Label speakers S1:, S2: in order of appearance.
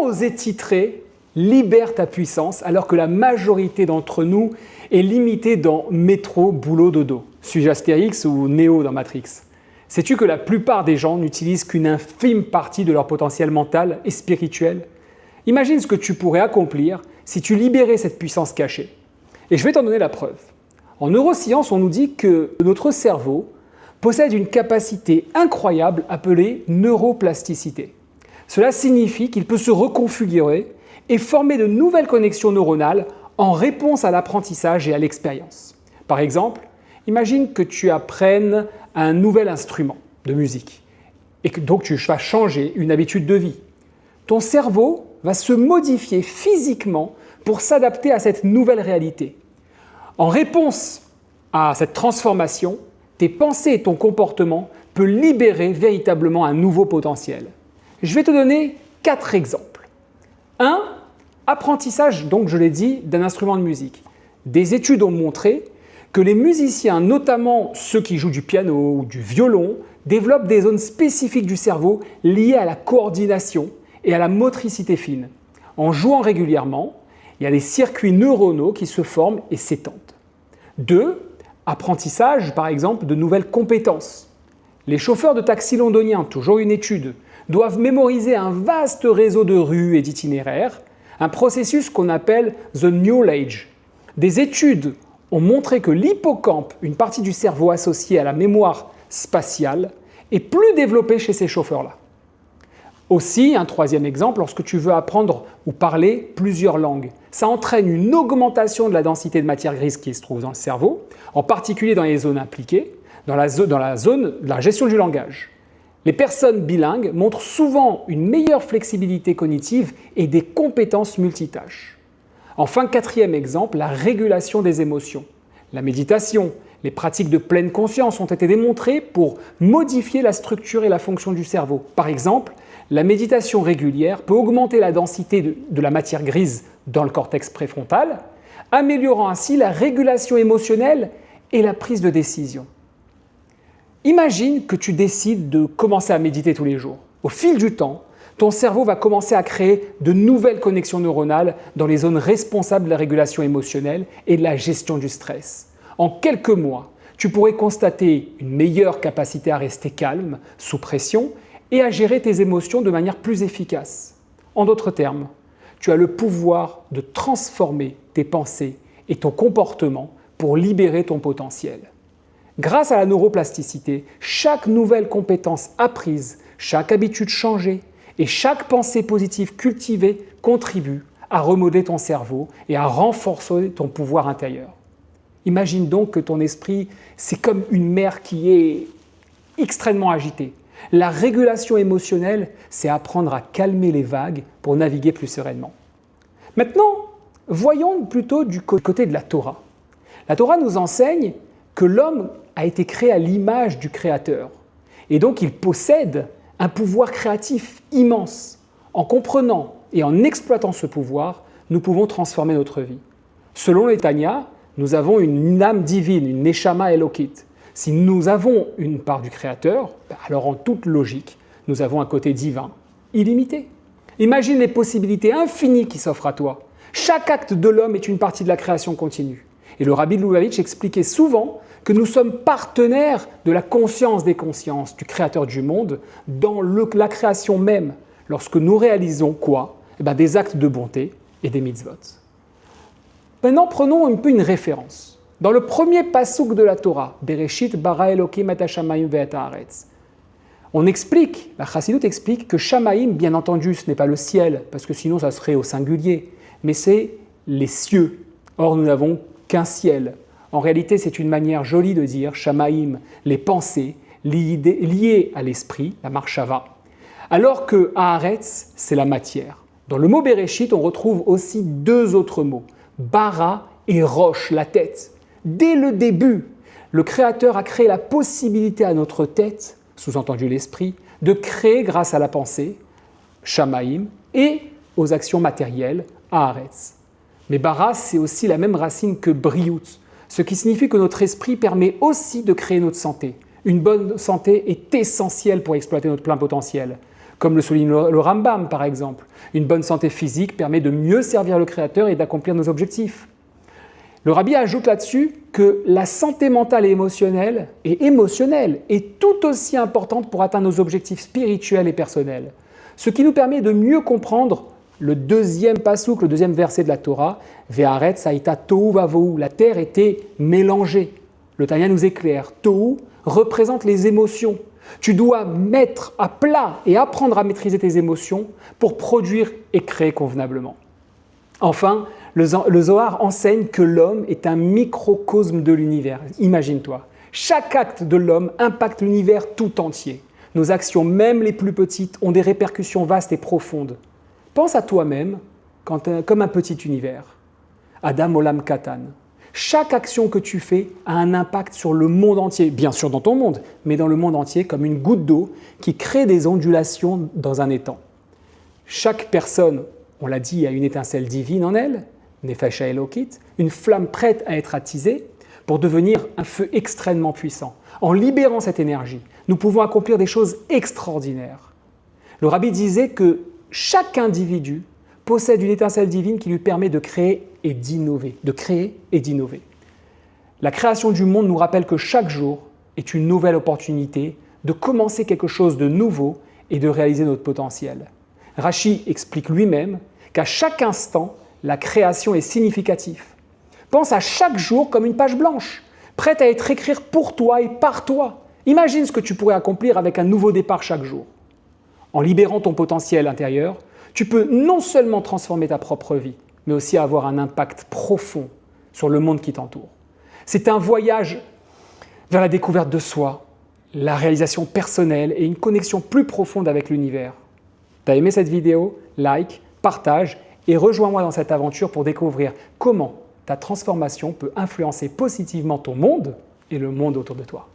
S1: oser titrer « Libère ta puissance » alors que la majorité d'entre nous est limitée dans métro, boulot, dodo? Suis-je Astérix ou Néo dans Matrix? Sais-tu que la plupart des gens n'utilisent qu'une infime partie de leur potentiel mental et spirituel? Imagine ce que tu pourrais accomplir si tu libérais cette puissance cachée. Et je vais t'en donner la preuve. En neurosciences, on nous dit que notre cerveau possède une capacité incroyable appelée neuroplasticité. Cela signifie qu'il peut se reconfigurer et former de nouvelles connexions neuronales en réponse à l'apprentissage et à l'expérience. Par exemple, imagine que tu apprennes un nouvel instrument de musique et que donc tu vas changer une habitude de vie. Ton cerveau va se modifier physiquement pour s'adapter à cette nouvelle réalité. En réponse à cette transformation, tes pensées et ton comportement peuvent libérer véritablement un nouveau potentiel. Je vais te donner 4 exemples. 1. Apprentissage, donc je l'ai dit, d'un instrument de musique. Des études ont montré que les musiciens, notamment ceux qui jouent du piano ou du violon, développent des zones spécifiques du cerveau liées à la coordination et à la motricité fine. En jouant régulièrement, il y a des circuits neuronaux qui se forment et s'étendent. 2. Apprentissage, par exemple, de nouvelles compétences. Les chauffeurs de taxi londoniens, toujours une étude, doivent mémoriser un vaste réseau de rues et d'itinéraires, un processus qu'on appelle « the knowledge ». Des études ont montré que l'hippocampe, une partie du cerveau associée à la mémoire spatiale, est plus développée chez ces chauffeurs-là. Aussi, un 3e exemple, lorsque tu veux apprendre ou parler plusieurs langues, ça entraîne une augmentation de la densité de matière grise qui se trouve dans le cerveau, en particulier dans les zones impliquées, dans la zone de la gestion du langage. Les personnes bilingues montrent souvent une meilleure flexibilité cognitive et des compétences multitâches. Enfin, 4e exemple, la régulation des émotions. La méditation, les pratiques de pleine conscience ont été démontrées pour modifier la structure et la fonction du cerveau. Par exemple, la méditation régulière peut augmenter la densité de la matière grise dans le cortex préfrontal, améliorant ainsi la régulation émotionnelle et la prise de décision. Imagine que tu décides de commencer à méditer tous les jours. Au fil du temps, ton cerveau va commencer à créer de nouvelles connexions neuronales dans les zones responsables de la régulation émotionnelle et de la gestion du stress. En quelques mois, tu pourrais constater une meilleure capacité à rester calme, sous pression, et à gérer tes émotions de manière plus efficace. En d'autres termes, tu as le pouvoir de transformer tes pensées et ton comportement pour libérer ton potentiel. Grâce à la neuroplasticité, chaque nouvelle compétence apprise, chaque habitude changée et chaque pensée positive cultivée contribue à remodeler ton cerveau et à renforcer ton pouvoir intérieur. Imagine donc que ton esprit, c'est comme une mer qui est extrêmement agitée. La régulation émotionnelle, c'est apprendre à calmer les vagues pour naviguer plus sereinement. Maintenant, voyons plutôt du côté de la Torah. La Torah nous enseigne que l'homme a été créé à l'image du Créateur. Et donc, il possède un pouvoir créatif immense. En comprenant et en exploitant ce pouvoir, nous pouvons transformer notre vie. Selon les Tanya, nous avons une âme divine, une Neshama Elokit. Si nous avons une part du Créateur, alors en toute logique, nous avons un côté divin illimité. Imagine les possibilités infinies qui s'offrent à toi. Chaque acte de l'homme est une partie de la création continue. Et le Rabbi de Lubavitch expliquait souvent que nous sommes partenaires de la conscience des consciences, du Créateur du monde, dans la création même, lorsque nous réalisons quoi? Des actes de bonté et des mitzvot. Maintenant, prenons un peu une référence. Dans le premier passouk de la Torah, Bereshit bara Elokim et hashamayim ve'et haaretz, on explique, la Chassidut explique que Shamaïm, bien entendu, ce n'est pas le ciel, parce que sinon ça serait au singulier, mais c'est les cieux. Or, nous n'avons qu'un ciel. En réalité, c'est une manière jolie de dire Shamaïm, les pensées liées à l'esprit, la marshava, alors que Haaretz, c'est la matière. Dans le mot Bereshit, on retrouve aussi 2 autres mots, bara et roche, la tête. Dès le début, le Créateur a créé la possibilité à notre tête, sous-entendu l'esprit, de créer grâce à la pensée, Shamaïm, et aux actions matérielles, Haaretz. Mais bara, c'est aussi la même racine que briout, ce qui signifie que notre esprit permet aussi de créer notre santé. Une bonne santé est essentielle pour exploiter notre plein potentiel. comme le souligne le Rambam par exemple. Une bonne santé physique permet de mieux servir le Créateur et d'accomplir nos objectifs. Le Rabbi ajoute là-dessus que la santé mentale et émotionnelle est tout aussi importante pour atteindre nos objectifs spirituels et personnels. Ce qui nous permet de mieux comprendre le deuxième pasouk, le deuxième verset de la Torah, Ve'aretz haïta tohu vavohu, la terre était mélangée. Le Tanya nous éclaire, tohu représente les émotions. Tu dois mettre à plat et apprendre à maîtriser tes émotions pour produire et créer convenablement. Enfin, le Zohar enseigne que l'homme est un microcosme de l'univers. Imagine-toi, chaque acte de l'homme impacte l'univers tout entier. Nos actions, même les plus petites, ont des répercussions vastes et profondes. Pense à toi-même comme un petit univers. Adam Olam Katan. Chaque action que tu fais a un impact sur le monde entier, bien sûr dans ton monde, mais dans le monde entier comme une goutte d'eau qui crée des ondulations dans un étang. Chaque personne, on l'a dit, a une étincelle divine en elle, Nefesh Elokit, une flamme prête à être attisée pour devenir un feu extrêmement puissant. En libérant cette énergie, nous pouvons accomplir des choses extraordinaires. Le Rabbi disait que chaque individu possède une étincelle divine qui lui permet de créer et d'innover. La création du monde nous rappelle que chaque jour est une nouvelle opportunité de commencer quelque chose de nouveau et de réaliser notre potentiel. Rashi explique lui-même qu'à chaque instant, la création est significative. Pense à chaque jour comme une page blanche, prête à être écrite pour toi et par toi. Imagine ce que tu pourrais accomplir avec un nouveau départ chaque jour. En libérant ton potentiel intérieur, tu peux non seulement transformer ta propre vie, mais aussi avoir un impact profond sur le monde qui t'entoure. C'est un voyage vers la découverte de soi, la réalisation personnelle et une connexion plus profonde avec l'univers. T'as aimé cette vidéo? Like, partage et rejoins-moi dans cette aventure pour découvrir comment ta transformation peut influencer positivement ton monde et le monde autour de toi.